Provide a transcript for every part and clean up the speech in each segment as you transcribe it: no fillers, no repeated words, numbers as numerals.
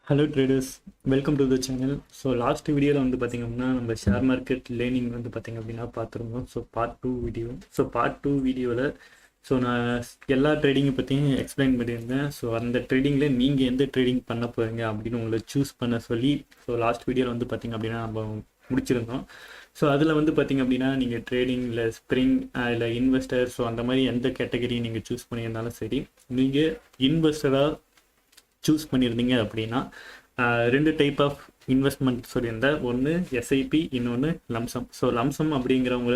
Hello traders, welcome to the channel. So last வீடியோவில் வந்து பார்த்திங்க அப்படின்னா நம்ம ஷேர் மார்க்கெட் லேர்னிங் வந்து பார்த்திங்க அப்படின்னா பார்த்துருந்தோம். So part 2 video. So part 2 வீடியோவில் நான் எல்லா ட்ரேடிங்கை பற்றியும் எக்ஸ்பிளைன் பண்ணியிருந்தேன். ஸோ அந்த ட்ரேடிங்கில் நீங்கள் எந்த ட்ரேடிங் பண்ண போகிறீங்க அப்படின்னு உங்களை சூஸ் பண்ண சொல்லி லாஸ்ட் வீடியோவில் வந்து பார்த்திங்க அப்படின்னா நம்ம முடிச்சிருந்தோம். ஸோ அதில் வந்து பார்த்திங்க அப்படின்னா நீங்கள் ட்ரேடிங் இல்லை ஸ்ப்ரிங் இல்லை இன்வெஸ்டர், ஸோ அந்த மாதிரி எந்த கேட்டகரி நீங்கள் சூஸ் பண்ணியிருந்தாலும் சரி, நீங்கள் இன்வெஸ்டராக சூஸ் பண்ணியிருந்தீங்க அப்படின்னா ரெண்டு டைப் ஆஃப் இன்வெஸ்ட்மெண்ட் சொல்லியிருந்தேன். ஒன்று எஸ்ஐபி, இன்னொன்று லம்சம். ஸோ லம்சம் அப்படிங்கிறவங்க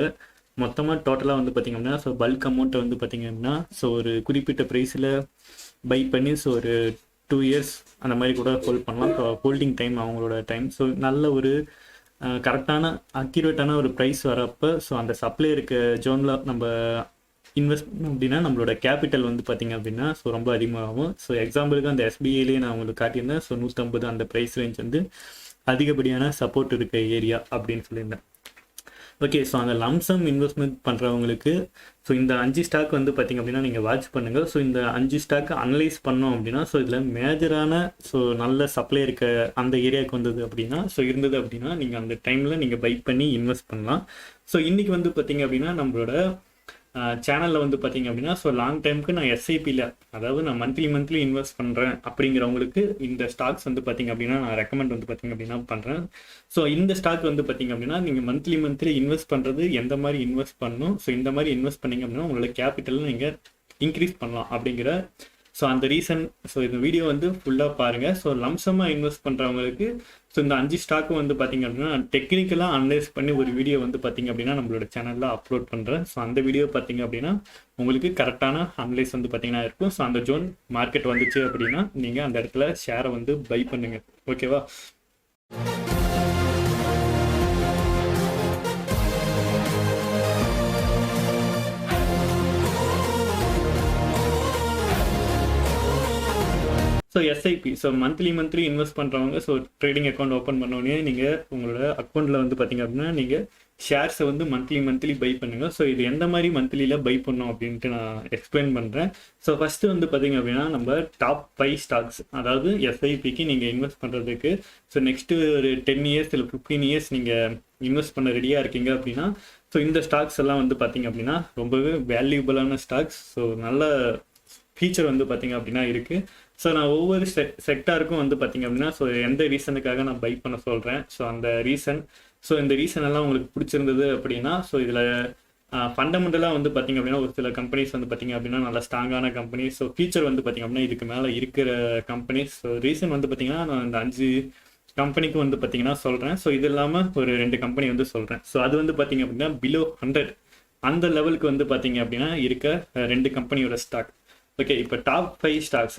மொத்தமாக டோட்டலாக வந்து பார்த்திங்க அப்படின்னா பல்க் அமௌண்ட்டை வந்து பார்த்திங்க அப்படின்னா ஒரு குறிப்பிட்ட ப்ரைஸில் பை பண்ணி ஒரு 2 years அந்த மாதிரி கூட ஹோல்ட் பண்ணலாம். ஸோ ஹோல்டிங் டைம் அவங்களோட டைம். ஸோ நல்ல ஒரு கரெக்டான அக்யூரேட்டான ஒரு ப்ரைஸ் வரப்போ அந்த சப்ளை இருக்க ஜோனில் நம்ம இன்வெஸ்ட் அப்படின்னா நம்மளோட கேபிட்டல் வந்து பார்த்திங்க அப்படின்னா ரொம்ப அதிகமாகும். ஸோ எக்ஸாம்பிளுக்கு அந்த எஸ்பிஐலேயே நான் உங்களுக்கு காட்டியிருந்தேன். 150 அந்த ப்ரைஸ் ரேஞ்ச் வந்து அதிகப்படியான சப்போர்ட் இருக்க ஏரியா அப்படின்னு சொல்லியிருந்தேன். ஓகே, ஸோ அந்த லம்சம் இன்வெஸ்ட்மெண்ட் பண்ணுறவங்களுக்கு இந்த 5 ஸ்டாக் வந்து பார்த்திங்க அப்படின்னா நீங்கள் வாட்ச் பண்ணுங்கள். இந்த 5 ஸ்டாக்கை அனலைஸ் பண்ணோம் அப்படின்னா இதில் மேஜரான நல்ல சப்ளை இருக்க அந்த ஏரியாவுக்கு வந்தது அப்படின்னா இருந்தது அப்படின்னா நீங்கள் அந்த டைமில் நீங்கள் பை பண்ணி இன்வெஸ்ட் பண்ணலாம். இன்றைக்கி வந்து பார்த்திங்க அப்படின்னா நம்மளோட சேனலில் வந்து பார்த்திங்க அப்படின்னா லாங் டைமுக்கு நான் எஸ்ஐபியில், அதாவது நான் மந்த்லி இன்வெஸ்ட் பண்ணுறேன் அப்படிங்கிறவங்களுக்கு இந்த ஸ்டாக்ஸ் வந்து பார்த்திங்க அப்படின்னா நான் ரெக்கமெண்ட் வந்து பார்த்திங்க அப்படின்னா பண்ணுறேன். இந்த ஸ்டாக் வந்து பார்த்திங்க அப்படின்னா நீங்கள் மந்த்லி இன்வெஸ்ட் பண்ணுறது எந்த மாதிரி இன்வெஸ்ட் பண்ணணும், இந்த மாதிரி இன்வெஸ்ட் பண்ணிங்க அப்படின்னா உங்களோட கேபிட்டலில் நீங்கள் இன்க்ரீஸ் பண்ணலாம் அப்படிங்கிற அந்த ரீசன். இந்த வீடியோ வந்து ஃபுல்லாக பாருங்கள். லம்சமாக இன்வெஸ்ட் பண்ணுறவங்களுக்கு இந்த 5 ஸ்டாக்கும் வந்து பார்த்திங்க அப்படின்னா டெக்னிக்கலாக அனலைஸ் பண்ணி ஒரு வீடியோ வந்து பார்த்திங்க அப்படின்னா நம்மளோட சேனலில் அப்லோட் பண்ணுறேன். அந்த வீடியோ பார்த்திங்க அப்படின்னா உங்களுக்கு கரெக்டான அனலைஸ் வந்து பார்த்திங்கன்னா இருக்கும். அந்த ஜோன் மார்க்கெட் வந்துச்சு அப்படின்னா நீங்கள் அந்த இடத்துல ஷேரை வந்து பை பண்ணுங்கள். ஓகேவா? எஸ்ஐபி மந்த்லி இன்வெஸ்ட் பண்ணுறவங்க ட்ரேடிங் அக்கௌண்ட் ஓப்பன் பண்ணோடனே நீங்கள் உங்களோட அக்கௌண்ட்டில் வந்து பார்த்திங்க அப்படின்னா நீங்கள் ஷேர்ஸை வந்து மந்த்லி பை பண்ணுங்கள். இது எந்த மாதிரி மந்த்லியில் பை பண்ணோம் அப்படின்ட்டு நான் எக்ஸ்பிளைன் பண்ணுறேன். ஃபஸ்ட்டு வந்து பார்த்திங்க அப்படின்னா நம்ம டாப் 5 ஸ்டாக்ஸ், அதாவது எஸ்ஐபிக்கு நீங்கள் இன்வெஸ்ட் பண்ணுறதுக்கு நெக்ஸ்ட்டு ஒரு 10 years இல்லை 15 years நீங்கள் இன்வெஸ்ட் பண்ண ரெடியாக இருக்கீங்க அப்படின்னா இந்த ஸ்டாக்ஸ் எல்லாம் வந்து பார்த்திங்க அப்படின்னா ரொம்பவே வேல்யூபிளான ஸ்டாக்ஸ். நல்ல ஃபீச்சர் வந்து பார்த்திங்க அப்படின்னா இருக்குது. நான் ஒவ்வொரு செக்டாருக்கும் வந்து பார்த்திங்க அப்படின்னா எந்த ரீசனுக்காக நான் பை பண்ண சொல்கிறேன். அந்த ரீசன் இந்த ரீசன் எல்லாம் உங்களுக்கு பிடிச்சிருந்தது அப்படின்னா இதில் ஃபண்டமெண்டலாக வந்து பார்த்திங்க அப்படின்னா ஒரு சில கம்பெனிஸ் வந்து பார்த்திங்க அப்படின்னா நல்ல ஸ்ட்ராங்கான கம்பெனி. ஃபியூச்சர் வந்து பார்த்திங்க அப்படின்னா இதுக்கு மேலே இருக்கிற கம்பெனிஸ். ரீசன் வந்து பார்த்திங்கன்னா நான் இந்த 5 கம்பெனிக்கு வந்து பார்த்திங்கன்னா சொல்கிறேன். இது இல்லாமல் ஒரு 2 கம்பெனி வந்து சொல்கிறேன். அது வந்து பார்த்திங்க அப்படின்னா பிலோ 100 அந்த லெவலுக்கு வந்து பார்த்திங்க அப்படின்னா இருக்க 2 கம்பெனியோட ஸ்டாக். ஓகே, இப்போ டாப் 5 ஸ்டாக்ஸ்.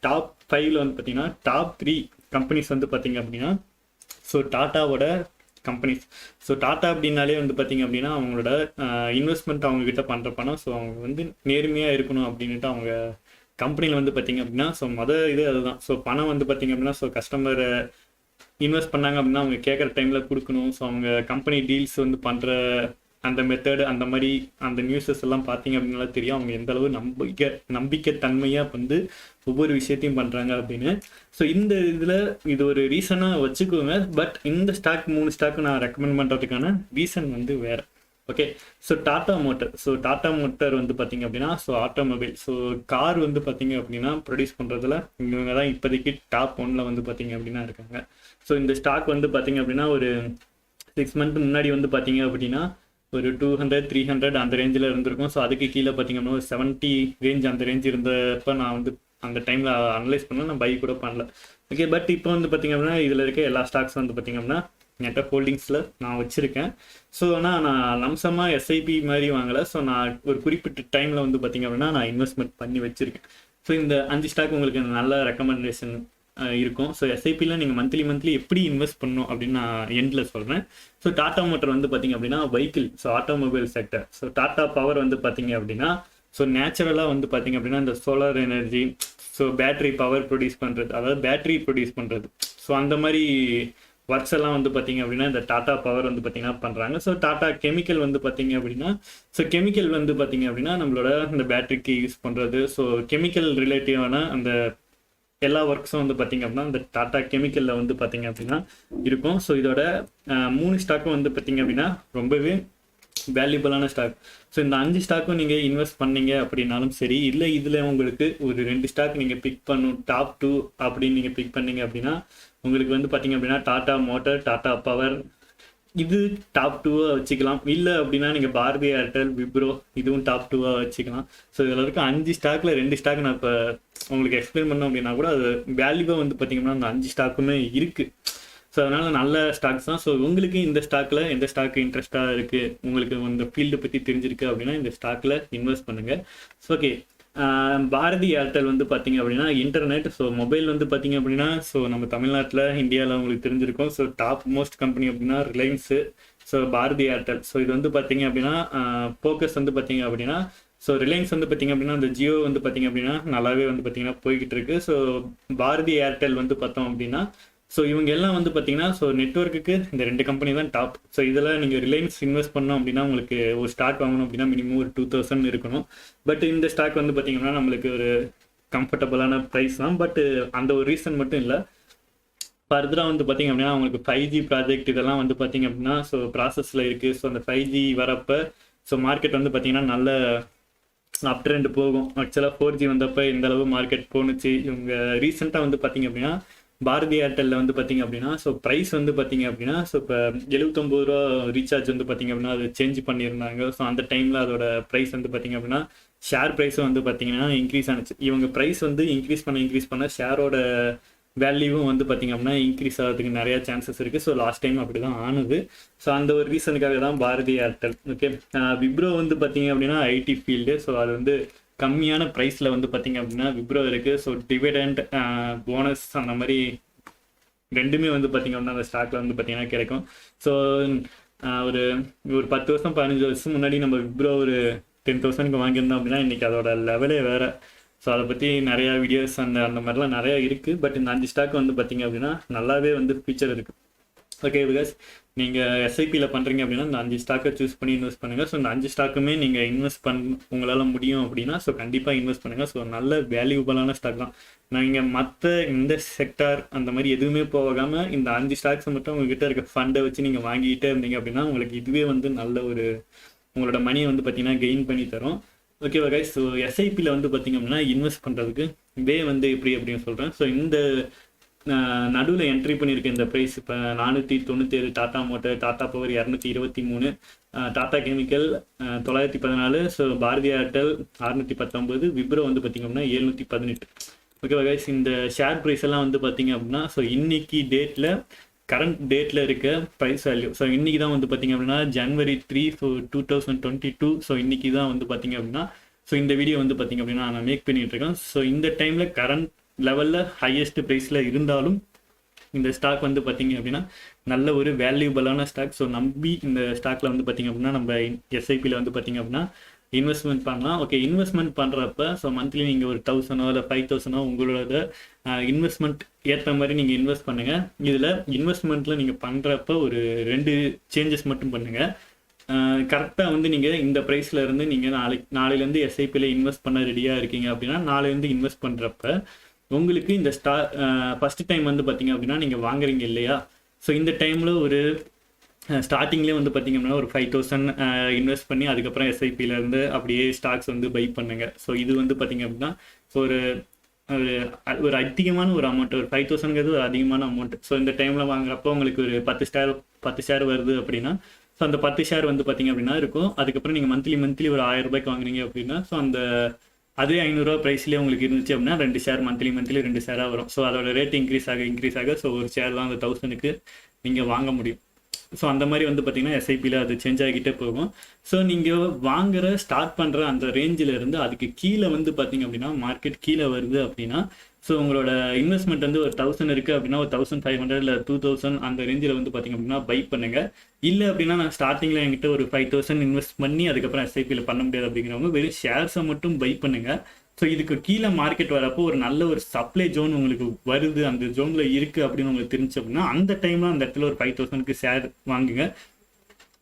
டாப் 5ல் வந்து பார்த்தீங்கன்னா டாப் 3 கம்பெனிஸ் வந்து பார்த்தீங்க அப்படின்னா டாட்டாவோட கம்பெனிஸ். டாட்டா அப்படின்னாலே வந்து பார்த்தீங்க அப்படின்னா அவங்களோட இன்வெஸ்ட்மெண்ட் அவங்கக்கிட்ட பண்ணுற பணம் அவங்க வந்து நேர்மையாக இருக்கணும் அப்படின்ட்டு அவங்க கம்பெனியில் வந்து பார்த்தீங்க அப்படின்னா இது அதுதான். பணம் வந்து பார்த்தீங்க அப்படின்னா கஸ்டமரை இன்வெஸ்ட் பண்ணாங்க அப்படின்னா அவங்க கேட்குற டைமில் கொடுக்கணும். அவங்க கம்பெனி டீல்ஸ் வந்து பண்ணுற அந்த மெத்தடு, அந்த மாதிரி அந்த நியூஸஸ் எல்லாம் பார்த்தீங்க அப்படின்னால தெரியும் அவங்க எந்த அளவு நம்பிக்கை தன்மையாக வந்து ஒவ்வொரு விஷயத்தையும் பண்ணுறாங்க அப்படின்னு. இந்த இதில் இது ஒரு ரீசனாக வச்சுக்கோங்க. பட் இந்த ஸ்டாக் 3 ஸ்டாக்கு நான் ரெக்கமெண்ட் பண்ணுறதுக்கான ரீசன் வந்து வேறு. Okay, tata motor. Tata motor வந்து பார்த்திங்க அப்படின்னா ஆட்டோமொபைல் கார் வந்து பார்த்திங்க அப்படின்னா ப்ரொடியூஸ் பண்ணுறதுல இவங்க தான் இப்போதைக்கு டாப் 1ல் வந்து பார்த்திங்க அப்படின்னா இருக்காங்க. இந்த ஸ்டாக் வந்து பார்த்திங்க அப்படின்னா ஒரு 6 month முன்னாடி வந்து பார்த்திங்க அப்படின்னா ஒரு 200 300 அந்த ரேஞ்சில் இருந்திருக்கும். அதுக்கு கீழே பார்த்திங்க அப்படின்னா ஒரு 70 ரேஞ்ச் அந்த ரேஞ்ச் இருந்தப்போ நான் வந்து அந்த டைமில் அனலைஸ் பண்ண நான் பை கூட பண்ணல. ஓகே, பட் இப்போ வந்து பார்த்திங்க அப்படின்னா இதில் இருக்க எல்லா ஸ்டாக்ஸ் வந்து பார்த்திங்க அப்படின்னா நெட்ட ஹோல்டிங்ஸில் நான் வச்சுருக்கேன். ஆனால் நான் லம்சமாக எஸ்ஐபி மாதிரி வாங்கலை. நான் ஒரு குறிப்பிட்ட டைமில் வந்து பார்த்திங்க அப்படின்னா நான் இன்வெஸ்ட்மெண்ட் பண்ணி வச்சுருக்கேன். இந்த 5 ஸ்டாக் உங்களுக்கு நல்ல ரெக்கமெண்டேஷன் இருக்கும். எஸ்ஐபியில் நீங்கள் மந்த்லி எப்படி இன்வெஸ்ட் பண்ணணும் அப்படின்னு நான் எண்டில் சொல்கிறேன். டாட்டா மோட்டர் வந்து பார்த்திங்க அப்படின்னா vehicle, automobile sector. Tata power வந்து பார்த்திங்க அப்படின்னா நேச்சுரலாக வந்து பார்த்திங்க அப்படின்னா இந்த solar energy, battery power produce பண்ணுறது, அதாவது பேட்டரி ப்ரொடியூஸ் பண்ணுறது. அந்த மாதிரி ஒர்க்ஸ் எல்லாம் வந்து பார்த்திங்க அப்படின்னா இந்த டாட்டா பவர் வந்து பார்த்திங்கன்னா பண்ணுறாங்க. டாட்டா கெமிக்கல் வந்து பார்த்திங்க அப்படின்னா கெமிக்கல் வந்து பார்த்திங்க அப்படின்னா நம்மளோட இந்த பேட்டரிக்கு யூஸ் பண்ணுறது. கெமிக்கல் ரிலேட்டிவான அந்த எல்லா ஒர்க்ஸும் வந்து பார்த்திங்க அப்படின்னா இந்த டாடா கெமிக்கலில் வந்து பார்த்திங்க அப்படின்னா இருக்கும். ஸோ இதோட 3 ஸ்டாக்கும் வந்து பார்த்திங்க அப்படின்னா ரொம்பவே வேல்யூபிளான ஸ்டாக். ஸோ இந்த 5 ஸ்டாக்கும் நீங்கள் இன்வெஸ்ட் பண்ணீங்க அப்படின்னாலும் சரி, இல்லை இதில் உங்களுக்கு ஒரு 2 ஸ்டாக் நீங்கள் பிக் பண்ணும், டாப் 2 அப்படின்னு நீங்கள் பிக் பண்ணீங்க அப்படின்னா உங்களுக்கு வந்து பார்த்தீங்க அப்படின்னா டாடா மோட்டார், டாடா பவர் இது டாப் 2வாக வச்சுக்கலாம். இல்லை அப்படின்னா நீங்கள் பாரதி ஏர்டெல், விப்ரோ இதுவும் டாப் 2வாக வச்சுக்கலாம். ஸோ இதில் இருக்க 5 ஸ்டாக்கில் 2 ஸ்டாக் நான் இப்போ உங்களுக்கு எக்ஸ்பிளைன் பண்ணோம் அப்படின்னா கூட அது வேல்யூவாக வந்து பார்த்தீங்கன்னா அந்த 5 ஸ்டாக்குமே இருக்குது. ஸோ அதனால் நல்ல ஸ்டாக்ஸ் தான். ஸோ உங்களுக்கு இந்த ஸ்டாக்கில் எந்த ஸ்டாக் இன்ட்ரெஸ்ட்டாக இருக்குது, உங்களுக்கு இந்த ஃபீல்டை பற்றி தெரிஞ்சிருக்கு அப்படின்னா இந்த ஸ்டாக்கில் இன்வெஸ்ட் பண்ணுங்கள். ஸோ ஓகே, பாரதி ஏர்டெல் வந்து பார்த்தீங்க அப்படின்னா இன்டர்நெட், ஸோ மொபைல் வந்து பார்த்தீங்க அப்படின்னா ஸோ நம்ம தமிழ்நாட்டில் இந்தியாவில் உங்களுக்கு தெரிஞ்சிருக்கும். ஸோ டாப் மோஸ்ட் கம்பெனி அப்படின்னா Reliance, so Bharti Airtel. So இது வந்து பார்த்தீங்க அப்படின்னா ஃபோக்கஸ் வந்து பார்த்தீங்க அப்படின்னா ஸோ ரிலையன்ஸ் வந்து பார்த்தீங்க அப்படின்னா இந்த ஜியோ வந்து பார்த்தீங்க அப்படின்னா நல்லாவே வந்து பார்த்தீங்கன்னா போய்கிட்டு இருக்கு. ஸோ பாரதி ஏர்டெல் வந்து பார்த்தோம் அப்படின்னா ஸோ இவங்க எல்லாம் வந்து பார்த்தீங்கன்னா ஸோ நெட்ஒர்க்குக்கு இந்த 2 கம்பெனி தான் டாப். ஸோ இதில் நீங்கள் ரிலையன்ஸ் இன்வெஸ்ட் பண்ணோம் அப்படின்னா உங்களுக்கு ஒரு ஸ்டாக் வாங்கணும் அப்படின்னா மினிமம் ஒரு 2000 இருக்கணும். பட் இந்த ஸ்டாக் வந்து பார்த்தீங்கன்னா நம்மளுக்கு ஒரு கம்ஃபர்டபுளான ப்ரைஸ் தான். பட் அந்த ஒரு ரீசன் மட்டும் இல்லை, ஃபர்தராக வந்து பார்த்தீங்க அப்படின்னா உங்களுக்கு 5G ப்ராஜெக்ட் இதெல்லாம் வந்து பார்த்தீங்க அப்படின்னா ஸோ ப்ராசஸில் இருக்குது. ஸோ அந்த 5G வரப்போ ஸோ மார்க்கெட் வந்து பார்த்தீங்கன்னா நல்ல அப் ட்ரெண்ட் போகும். ஆக்சுவலாக 4G வந்தப்போ இந்த அளவு மார்க்கெட் போணுச்சு. இவங்க ரீசெண்டாக வந்து பார்த்தீங்க அப்படின்னா பாரதி ஏர்டெல்லில் வந்து பார்த்தீங்க அப்படின்னா ஸோ ப்ரைஸ் வந்து பார்த்தீங்க அப்படின்னா ஸோ இப்போ 79 ரூபா ரீசார்ஜ் வந்து பார்த்தீங்க அப்படின்னா அது சேஞ்ச் பண்ணியிருந்தாங்க. ஸோ அந்த டைமில் அதோட ப்ரைஸ் வந்து பார்த்தீங்க அப்படின்னா ஷேர் ப்ரைஸும் வந்து பார்த்தீங்கன்னா இன்க்ரீஸ் ஆனிச்சு. இவங்க ப்ரைஸ் வந்து இன்க்ரீஸ் பண்ண ஷேரோட வேல்யூவும் வந்து பார்த்தீங்க அப்படின்னா இன்க்ரீஸ் ஆகிறதுக்கு நிறையா சான்சஸ் இருக்குது. ஸோ லாஸ்ட் டைம் அப்படி தான் ஆனது. ஸோ அந்த ஒரு ரீசனுக்காக தான் பாரதி ஏர்டெல். ஓகே, விப்ரோ வந்து பார்த்தீங்க அப்படின்னா ஐடி ஃபீல்டு. ஸோ அது வந்து கம்மியான ப்ரைஸில் வந்து பார்த்தீங்க அப்படின்னா விப்ரோ இருக்குது. ஸோ டிவிடெண்ட், போனஸ் அந்த மாதிரி ரெண்டுமே வந்து பார்த்தீங்க அப்படின்னா அந்த ஸ்டாக்கில் வந்து பார்த்தீங்கன்னா கிடைக்கும். ஸோ ஒரு 10 வருஷம் 15 வருஷம் முன்னாடி நம்ம விப்ரோ ஒரு 10,000க்கு வாங்கியிருந்தோம் அப்படின்னா இன்றைக்கி அதோட லெவலே வேறு. ஸோ அதை பற்றி நிறையா வீடியோஸ் அந்த மாதிரிலாம் நிறையா இருக்குது. பட் இந்த 5 ஸ்டாக் வந்து பார்த்தீங்க அப்படின்னா நல்லாவே வந்து ஃபியூச்சர் இருக்குது. ஓகே பிகாஸ் நீங்கள் எஸ்ஐபியில் பண்ணுறீங்க அப்படின்னா இந்த 5 ஸ்டாக்கை சூஸ் பண்ணி இன்வெஸ்ட் பண்ணுங்கள். ஸோ இந்த 5 ஸ்டாக்குமே நீங்கள் இன்வெஸ்ட் உங்களால் முடியும் அப்படின்னா ஸோ கண்டிப்பாக இன்வெஸ்ட் பண்ணுங்கள். ஸோ நல்ல வேல்யூபிளான ஸ்டாக் தான். நீங்கள் மற்ற இந்த செக்டார் அந்த மாதிரி எதுவுமே போகாமல் இந்த 5 ஸ்டாக்ஸை மட்டும் உங்கள்கிட்ட இருக்க ஃபண்டை வச்சு நீங்கள் வாங்கிக்கிட்டே இருந்தீங்க அப்படின்னா உங்களுக்கு இதுவே வந்து நல்ல ஒரு உங்களோட மணியை வந்து பார்த்தீங்கன்னா கெயின் பண்ணி தரும். ஓகேவா கைஸ்? ஸோ எஸ்ஐபியில் வந்து பார்த்தீங்க அப்படின்னா இன்வெஸ்ட் பண்ணுறதுக்கு வந்து எப்படி அப்படின்னு சொல்கிறேன். ஸோ இந்த நடுவில் என்ட்ரி பண்ணியிருக்கேன் இந்த ப்ரைஸ் இப்போ 497, Tata motor, Tata power 223, Tata chemical 914, so Bharti Airtel 619, Wipro வந்து பார்த்திங்க அப்படின்னா 718. ஓகேவா கைஸ்? இந்த ஷேர் ப்ரைஸ் எல்லாம் வந்து பார்த்திங்க அப்படின்னா ஸோ இன்னைக்கு கரண்ட் டேட்டில் இருக்க ப்ரைஸ் வேல்யூ. ஸோ இன்றைக்கி தான் வந்து பார்த்திங்க அப்படின்னா January 3, ஸோ 2022. ஸோ இன்றைக்கி தான் வந்து பார்த்திங்க அப்படின்னா ஸோ இந்த வீடியோ வந்து பார்த்திங்க அப்படின்னா நான் மேக் பண்ணிகிட்ருக்கேன். ஸோ இந்த டைமில் கரண்ட் லெவலில் ஹையஸ்ட் ப்ரைஸில் இருந்தாலும் இந்த ஸ்டாக் வந்து பார்த்திங்க அப்படின்னா நல்ல ஒரு வேல்யூபிளான ஸ்டாக். ஸோ நம்பி இந்த ஸ்டாக்கில் வந்து பார்த்திங்க அப்படின்னா நம்ம எஸ்ஐபியில் வந்து பார்த்திங்க அப்படின்னா இன்வெஸ்ட்மெண்ட் பண்ணலாம். ஓகே, இன்வெஸ்ட்மெண்ட் பண்ணுறப்ப ஸோ மந்த்லி நீங்கள் ஒரு 1000 இல்லை 5000 உங்களோட இன்வெஸ்ட்மெண்ட் ஏற்ற மாதிரி நீங்கள் இன்வெஸ்ட் பண்ணுங்கள். இதில் இன்வெஸ்ட்மெண்ட்டில் நீங்கள் பண்ணுறப்ப ஒரு 2 சேஞ்சஸ் மட்டும் பண்ணுங்கள். கரெக்டாக வந்து நீங்கள் இந்த ப்ரைஸில் இருந்து நீங்கள் நாளையிலேருந்து எஸ்ஐபியில் இன்வெஸ்ட் பண்ண ரெடியாக இருக்கீங்க அப்படின்னா நாளையிலேருந்து இன்வெஸ்ட் பண்ணுறப்ப உங்களுக்கு இந்த ஃபஸ்ட்டு டைம் வந்து பார்த்திங்க அப்படின்னா நீங்கள் வாங்குறீங்க இல்லையா? ஸோ இந்த டைமில் ஒரு ஸ்டார்டிங்லேயே வந்து பார்த்திங்க அப்படின்னா ஒரு 5000 இன்வெஸ்ட் பண்ணி அதுக்கப்புறம் எஸ்ஐபியிலேருந்து அப்படியே ஸ்டாக்ஸ் வந்து பை பண்ணுங்கள். ஸோ இது வந்து பார்த்திங்க அப்படின்னா ஸோ ஒரு அதிகமான ஒரு அமௌண்ட், ஒரு 5000ங்கிறது ஒரு அதிகமான அமௌண்ட். ஸோ இந்த டைமில் வாங்குறப்போ உங்களுக்கு ஒரு 10 ஷேர் வருது அப்படின்னா ஸோ அந்த 10 ஷேர் வந்து பார்த்திங்க அப்படின்னா இருக்கும். அதுக்கப்புறம் நீங்கள் மந்த்லி ஒரு 1000 ரூபாய்க்கு வாங்குறீங்க அப்படின்னா ஸோ அதே 500 ரூபா ப்ரைஸ்லேயே உங்களுக்கு இருந்துச்சு அப்படின்னா 2 ஷேர் மந்த்லி 2 ஷேராக வரும். ஸோ அதோட ரேட் இன்க்ரீஸ் ஆக ஸோ ஒரு ஷேர் தான் அந்த 1000க்கு நீங்கள் வாங்க முடியும். ஸோ அந்த மாதிரி வந்து பார்த்திங்கன்னா எஸ்ஐபியில் அது சேஞ்ச் ஆகிக்கிட்டே போகும். ஸோ நீங்கள் ஸ்டார்ட் பண்ணுற அந்த ரேஞ்சில் இருந்து அதுக்கு கீழே வந்து பார்த்திங்க அப்படின்னா மார்க்கெட் கீழே வருது அப்படின்னா ஸோ உங்களோட இன்வெஸ்ட்மெண்ட் வந்து ஒரு 1000 இருக்குது அப்படின்னா ஒரு 1500 இல்லை 2000 அந்த ரேஞ்சில் வந்து பார்த்திங்க அப்படின்னா பை பண்ணுங்கள். இல்லை அப்படின்னா நான் ஸ்டார்டிங்கில் என்கிட்ட ஒரு 5000 இன்வெஸ்ட் பண்ணி அதுக்கப்புறம் எஸ்ஐபியில் பண்ண முடியாது அப்படிங்கிறவங்க வெறும் ஷேர்ஸை மட்டும் பை பண்ணுங்கள். ஸோ இதுக்கு கீழே மார்க்கெட் வரப்போ ஒரு நல்ல ஒரு சப்ளை ஜோன் உங்களுக்கு வருது, அந்த ஜோனில் இருக்குது அப்படின்னு உங்களுக்கு தெரிஞ்சு அப்படின்னா அந்த டைமில் அந்த இடத்துல ஒரு 5000க்கு ஷேர் வாங்குங்க.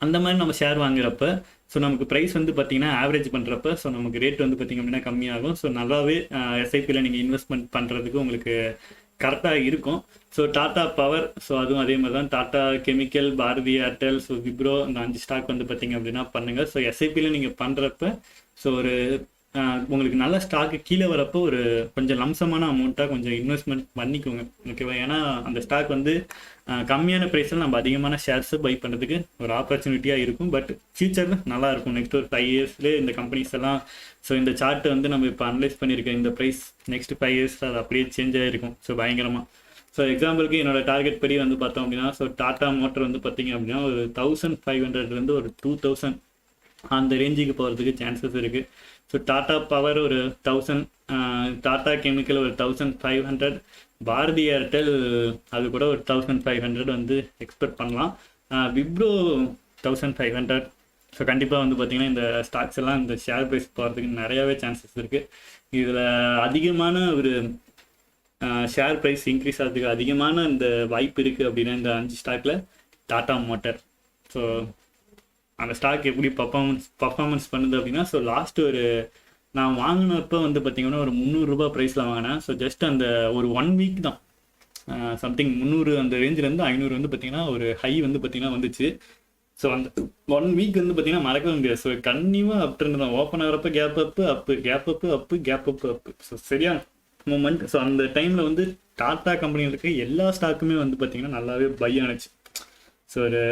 அந்த மாதிரி நம்ம ஷேர் வாங்குறப்ப ஸோ நமக்கு ப்ரைஸ் வந்து பார்த்தீங்கன்னா ஆவரேஜ் பண்ணுறப்ப ஸோ நமக்கு ரேட் வந்து பார்த்திங்க அப்படின்னா கம்மியாகும். ஸோ நல்லாவே எஸ்ஐபியில் நீங்கள் இன்வெஸ்ட்மெண்ட் பண்ணுறதுக்கு உங்களுக்கு கரெக்டாக இருக்கும். ஸோ டாடா பவர், ஸோ அதுவும் அதே மாதிரி தான். Tata chemical, Bharti Airtel, so Wipro, இந்த 5 ஸ்டாக் வந்து பார்த்திங்க அப்படின்னா பண்ணுங்கள். ஸோ எஸ்ஐபியில் நீங்கள் பண்ணுறப்ப ஸோ ஒரு உங்களுக்கு நல்ல ஸ்டாக்கு கீழே வரப்போ ஒரு கொஞ்சம் லம்சமான அமௌண்ட்டாக கொஞ்சம் இன்வெஸ்ட்மெண்ட் பண்ணிக்கோங்க, ஓகேவா? ஏன்னா அந்த ஸ்டாக் வந்து கம்மியான ப்ரைஸில் நம்ம அதிகமான ஷேர்ஸு பை பண்ணுறதுக்கு ஒரு ஆப்பர்ச்சுனிட்டியாக இருக்கும். பட் ஃபியூச்சரில் நல்லாயிருக்கும். நெக்ஸ்ட் ஒரு 5 இயர்ஸ்லேயே இந்த கம்பெனிஸ் எல்லாம் ஸோ இந்த சார்ட்டை வந்து நம்ம இப்போ அனலைஸ் பண்ணியிருக்கேன், இந்த ப்ரைஸ் நெக்ஸ்ட் 5 இயர்ஸ் அது அப்படியே சேஞ்ச் ஆகிருக்கும். ஸோ பயங்கரமாக. ஸோ எக்ஸாம்பிளுக்கு என்னோட டார்கெட் படி வந்து பார்த்தோம் அப்படின்னா ஸோ டாட்டா மோட்டர் வந்து பார்த்தீங்க அப்படின்னா ஒரு 1500 ஒரு 2000 அந்த ரேஞ்சுக்கு போகிறதுக்கு சான்சஸ் இருக்குது. ஸோ டாட்டா பவர் ஒரு 1000, டாட்டா கெமிக்கல் ஒரு 1500, பாரதி ஏர்டெல் அது கூட ஒரு 1500 வந்து எக்ஸ்பெக்ட் பண்ணலாம். விப்ரோ 1500. ஸோ கண்டிப்பாக வந்து பார்த்திங்கன்னா இந்த ஸ்டாக்ஸ் எல்லாம் இந்த ஷேர் ப்ரைஸ் போகிறதுக்கு நிறையாவே சான்சஸ் இருக்குது. இதில் அதிகமான ஒரு ஷேர் ப்ரைஸ் இன்க்ரீஸ் ஆகிறதுக்கு அதிகமான இந்த வாய்ப்பு இருக்குது அப்படின்னா இந்த 5 ஸ்டாக்கில் டாட்டா மோட்டர். ஸோ அந்த ஸ்டாக் எப்படி பர்ஃபார்மன்ஸ் பண்ணுது அப்படின்னா ஸோ லாஸ்ட்டு ஒரு நான் வாங்கினப்போ வந்து பார்த்திங்கன்னா ஒரு 300 ரூபா ப்ரைஸில் வாங்கினேன். ஸோ ஜஸ்ட் அந்த ஒரு 1 வீக் தான் சம்திங் 300 அந்த ரேஞ்சிலேருந்து 500 வந்து பார்த்திங்கன்னா ஒரு ஹை வந்து பார்த்திங்கன்னா வந்துச்சு. ஸோ அந்த 1 வீக் வந்து பார்த்திங்கன்னா மறக்கவே முடியாது. ஸோ கண்டிப்பாக அப்ட்ரெண்ட் தான். ஓப்பன் ஆகிறப்ப கேப் அப்பு. ஸோ சரியான மூமெண்ட். ஸோ அந்த டைமில் வந்து டாட்டா கம்பெனியில் இருக்க எல்லா ஸ்டாக்குமே வந்து பார்த்திங்கன்னா நல்லாவே பை ஆனிச்சு. ஸோ ஒரு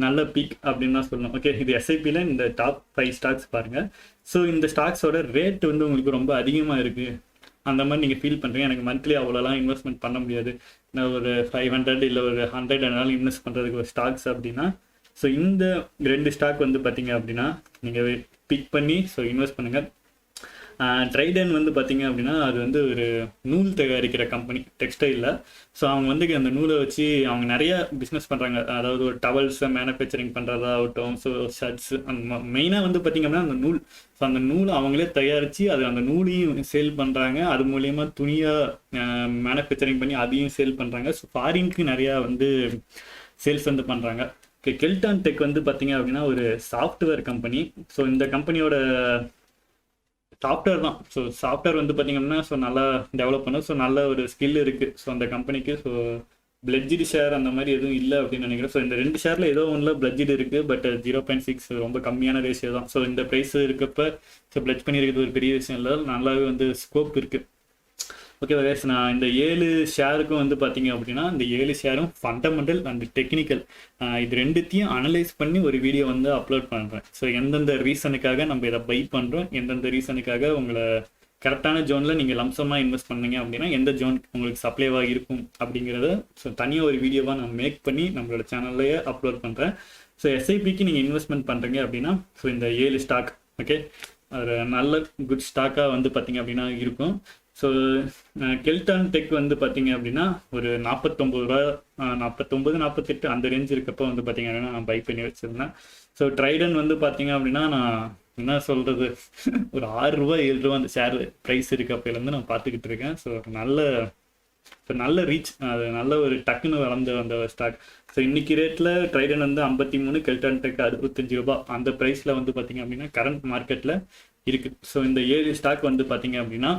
நல்ல பீக் அப்படின்னு தான் சொல்லணும். ஓகே, இது எஸ்ஐபியில் இந்த டாப் 5 ஸ்டாக்ஸ் பாருங்கள். ஸோ இந்த ஸ்டாக்ஸோட ரேட் வந்து உங்களுக்கு ரொம்ப அதிகமாக இருக்குது அந்த மாதிரி நீங்கள் ஃபீல் பண்ணுறீங்க. எனக்கு மந்த்லி அவ்வளோலாம் இன்வெஸ்ட்மெண்ட் பண்ண முடியாது, நான் ஒரு 500 இல்லை ஒரு 100 என்னால் இன்வெஸ்ட் பண்ணுறதுக்கு ஒரு ஸ்டாக்ஸ் அப்படின்னா ஸோ இந்த 2 ஸ்டாக் வந்து பார்த்தீங்க அப்படின்னா நீங்கள் பிக் பண்ணி ஸோ இன்வெஸ்ட் பண்ணுங்கள். ட்ரைடன் வந்து பார்த்தீங்க அப்படின்னா அது வந்து ஒரு நூல் தயாரிக்கிற கம்பெனி, டெக்ஸ்டைலில். ஸோ அவங்க வந்து அந்த நூலை வச்சு அவங்க நிறைய பிஸ்னஸ் பண்ணுறாங்க. அதாவது ஒரு டவல்ஸை மேனுஃபேக்சரிங் பண்ணுறதாகட்டும், ஸோ ஷர்ட்ஸு, அந்த மெயினாக வந்து பார்த்திங்க அப்படின்னா அந்த நூல். ஸோ அந்த நூலை அவங்களே தயாரித்து அது அந்த நூலையும் சேல் பண்ணுறாங்க. அது மூலயமா துணியாக மேனுஃபேக்சரிங் பண்ணி அதையும் சேல் பண்ணுறாங்க. ஸோ ஃபாரினுக்கு நிறையா வந்து சேல்ஸ் வந்து பண்ணுறாங்க. கெல்டான் டெக் வந்து பார்த்திங்க அப்படின்னா ஒரு சாஃப்ட்வேர் கம்பெனி. ஸோ இந்த கம்பெனியோட சாஃப்ட்வேர் தான். ஸோ சாஃப்ட்வேர் வந்து பார்த்திங்கன்னா ஸோ நல்லா டெவலப் பண்ணும். ஸோ நல்ல ஒரு ஸ்கில் இருக்குது ஸோ அந்த கம்பெனிக்கு. ஸோ பிளட்ஜிடு ஷேர் அந்த மாதிரி எதுவும் இல்லை அப்படின்னு நினைக்கிறேன். ஸோ இந்த 2 ஷேரில் ஏதோ ஒன்றில் பிளட்ஜிடு இருக்குது, பட் 0.6 ரொம்ப கம்மியான ரேஷியோ தான். ஸோ இந்த ப்ரைஸ் இருக்கப்போ ஸோ பிளட்ஜ் பண்ணியிருக்கிறது ஒரு பெரிய விஷயம் இல்லை, நல்லாவே வந்து ஸ்கோப் இருக்குது. ஓகே கைஸ், நான் இந்த 7 ஷேருக்கும் வந்து பார்த்தீங்க அப்படின்னா இந்த 7 ஷேரும் ஃபண்டமெண்டல் அண்ட் டெக்னிக்கல் இது ரெண்டுத்தையும் அனலைஸ் பண்ணி ஒரு வீடியோ வந்து அப்லோட் பண்ணுறேன். ஸோ எந்தெந்த ரீசனுக்காக நம்ம இதை பை பண்ணுறோம், எந்தெந்த ரீசனுக்காக உங்களை கரெக்டான ஜோனில் நீங்கள் லம்சமாக இன்வெஸ்ட் பண்ணீங்க அப்படின்னா எந்த ஜோன் உங்களுக்கு சப்ளைவாக இருக்கும் அப்படிங்கிறத ஸோ தனியாக ஒரு வீடியோவாக நான் மேக் பண்ணி நம்மளோட சேனல்லையே அப்லோட் பண்ணுறேன். ஸோ எஸ்ஐபிக்கு நீங்கள் இன்வெஸ்ட்மெண்ட் பண்ணுறீங்க அப்படின்னா ஸோ இந்த 7 ஸ்டாக் ஓகே அது நல்ல குட் ஸ்டாக்காக வந்து பார்த்தீங்க அப்படின்னா இருக்கும். ஸோ கெல்டான் டெக் வந்து பார்த்தீங்க அப்படின்னா ஒரு 49 ரூபா 49 48 அந்த ரேஞ்ச் இருக்கப்போ வந்து பார்த்தீங்க அப்படின்னா நான் பை பண்ணி வச்சுருந்தேன். ஸோ ட்ரைடன் வந்து பார்த்தீங்க அப்படின்னா நான் என்ன சொல்கிறது ஒரு 6 ரூபா 7 ரூபா அந்த ஷேர் ப்ரைஸ் இருக்கப்போலேருந்து நான் பார்த்துக்கிட்டு இருக்கேன். ஸோ நல்ல ரீச், அது நல்ல ஒரு டக்குன்னு வளர்ந்து அந்த ஸ்டாக். ஸோ இன்றைக்கி ரேட்டில் ட்ரைடன் வந்து 53, கெல்டான் டெக் 65 ரூபா அந்த ப்ரைஸில் வந்து பார்த்தீங்க அப்படின்னா கரண்ட் மார்க்கெட்டில் இருக்குது. ஸோ இந்த 7 ஸ்டாக் வந்து பார்த்தீங்க அப்படின்னா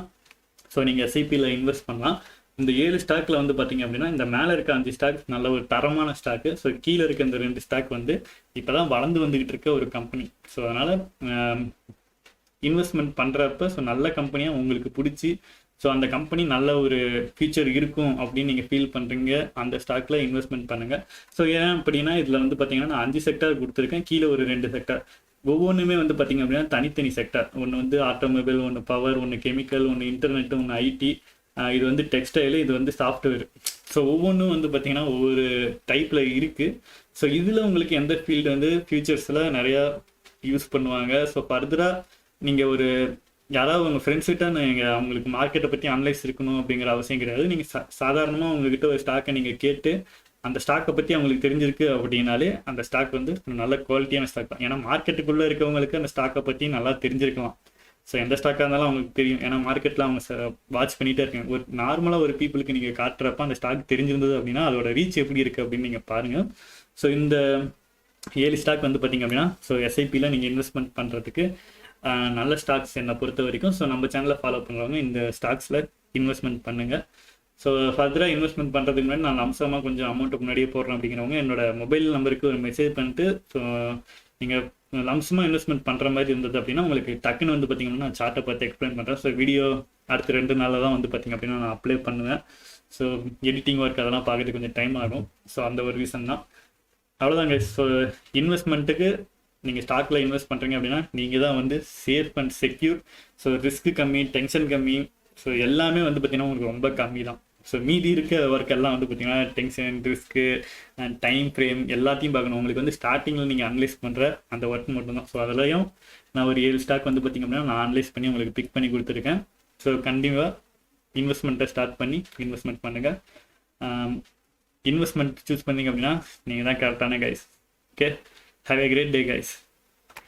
ஸோ நீங்கள் எஸ்ஐபியில் இன்வெஸ்ட் பண்ணலாம். இந்த 7 ஸ்டாக்கில் வந்து பார்த்தீங்க அப்படின்னா இந்த மேலே இருக்க 5 ஸ்டாக் நல்ல ஒரு தரமான ஸ்டாக்கு. ஸோ கீழே இருக்க இந்த 2 ஸ்டாக் வந்து இப்போ தான் வளர்ந்து வந்துக்கிட்டு இருக்க ஒரு கம்பெனி. ஸோ அதனால் இன்வெஸ்ட்மெண்ட் பண்ணுறப்ப ஸோ நல்ல கம்பெனியாக உங்களுக்கு பிடிச்சி ஸோ அந்த கம்பெனி நல்ல ஒரு ஃபியூச்சர் இருக்கும் அப்படின்னு நீங்கள் ஃபீல் பண்ணுறீங்க அந்த ஸ்டாக்கில் இன்வெஸ்ட்மெண்ட் பண்ணுங்கள். ஸோ ஏன் அப்படின்னா இதில் வந்து பார்த்தீங்கன்னா நான் 5 செக்டார் கொடுத்துருக்கேன், கீழே ஒரு 2 செக்டார். ஒவ்வொன்றுமே வந்து பார்த்திங்க அப்படின்னா தனித்தனி செக்டார். ஒன்று வந்து ஆட்டோமொபைல், ஒன்று பவர், ஒன்று கெமிக்கல், ஒன்று இன்டர்நெட், ஒன்று ஐடி, இது வந்து டெக்ஸ்டைலு, இது வந்து சாஃப்ட்வேர். ஸோ ஒவ்வொன்றும் வந்து பார்த்திங்கன்னா ஒவ்வொரு டைப்பில் இருக்குது. ஸோ இதில் உங்களுக்கு எந்த ஃபீல்டு வந்து ஃபியூச்சர்ஸில் நிறையா யூஸ் பண்ணுவாங்க. ஸோ ஃபர்தராக நீங்கள் ஒரு யாராவது உங்கள் ஃப்ரெண்ட்ஸ்கிட்ட நீங்கள் அவங்களுக்கு மார்க்கெட்டை பற்றி அனலைஸ் இருக்கணும் அப்படிங்கிற அவசியம் கிடையாது. நீங்கள் சாதாரணமாக உங்ககிட்ட ஒரு ஸ்டாக்கை நீங்கள் கேட்டு அந்த ஸ்டாக்கை பற்றி அவங்களுக்கு தெரிஞ்சிருக்கு அப்படின்னாலே அந்த ஸ்டாக் வந்து நல்ல குவாலிட்டியான ஸ்டாக் தான். ஏன்னா மார்க்கெட்டுக்குள்ளே இருக்கவங்களுக்கு அந்த ஸ்டாக்கை பற்றி நல்லா தெரிஞ்சிருக்கலாம். ஸோ எந்த ஸ்டாக்காக இருந்தாலும் அவங்களுக்கு தெரியும், ஏன்னா மார்க்கெட்டில் அவங்க வாட்ச் பண்ணிகிட்டே இருக்காங்க. ஒரு நார்மலாக ஒரு பீப்புளுக்கு நீங்கள் காட்டுறப்ப அந்த ஸ்டாக் தெரிஞ்சிருந்தது அப்படின்னா அதோட ரீச் எப்படி இருக்குது அப்படின்னு நீங்கள் பாருங்கள். ஸோ இந்த 7 ஸ்டாக் வந்து பார்த்திங்க அப்படின்னா ஸோ எஸ்ஐபியில் நீங்கள் இன்வெஸ்ட்மெண்ட் பண்ணுறதுக்கு நல்ல ஸ்டாக்ஸ் என்னை பொறுத்த வரைக்கும். ஸோ நம்ம சேனலை ஃபாலோ பண்ணுறவங்க இந்த ஸ்டாக்ஸில் இன்வெஸ்ட்மெண்ட் பண்ணுங்கள். ஸோ ஃபர்தராக இன்வெஸ்ட்மெண்ட் பண்ணுறதுக்கு முன்னாடி நான் அம்சமாக கொஞ்சம் அமௌண்ட்டு முன்னாடியே போடுறேன் அப்படிங்கிறவங்க என்னோட மொபைல் நம்பருக்கு ஒரு மெசேஜ் பண்ணிட்டு ஸோ நீங்கள் லம்சமாக இன்வெஸ்ட்மெண்ட் பண்ணுற மாதிரி இருந்தது அப்படின்னா உங்களுக்கு டக்குன்னு வந்து பார்த்திங்கன்னா நான் சார்ட்டை பார்த்து எக்ஸ்பிளைன் பண்ணுறேன். ஸோ வீடியோ அடுத்த 2 நாளில் தான் வந்து பார்த்திங்க அப்படின்னா நான் அப்ளை பண்ணுவேன். ஸோ எடிட்டிங் ஒர்க் அதெல்லாம் பார்க்கறதுக்கு கொஞ்சம் டைம் ஆகும். ஸோ அந்த ஒரு ரீசன் தான். அவ்வளோதாங்க. ஸோ இன்வெஸ்ட்மெண்ட்டுக்கு நீங்கள் ஸ்டாக்கில் இன்வெஸ்ட் பண்ணுறீங்க அப்படின்னா நீங்கள் தான் வந்து safe and secure. So risk கம்மி, டென்ஷன் கம்மி. ஸோ எல்லாமே வந்து பார்த்திங்கன்னா உங்களுக்கு ரொம்ப கம்மி தான். ஸோ மீதி இருக்க ஒர்க் எல்லாம் வந்து பார்த்திங்கன்னா tension, risk and time frame எல்லாத்தையும் பார்க்கணும். உங்களுக்கு வந்து ஸ்டார்டிங்கில் நீங்கள் அனலைஸ் பண்ணுற அந்த ஒர்க் மட்டும்தான். ஸோ அதிலையும் நான் ஒரு 7 ஸ்டாக் வந்து பார்த்திங்க அப்படின்னா நான் அனலைஸ் பண்ணி உங்களுக்கு பிக் பண்ணி கொடுத்துருக்கேன். ஸோ கண்டிப்பாக இன்வெஸ்ட்மெண்ட்டை ஸ்டார்ட் பண்ணி இன்வெஸ்ட்மெண்ட் பண்ணுங்கள். இன்வெஸ்ட்மெண்ட் சூஸ் பண்ணிங்க அப்படின்னா நீங்கள் தான் கரெக்டான guys. Okay, have a great day guys.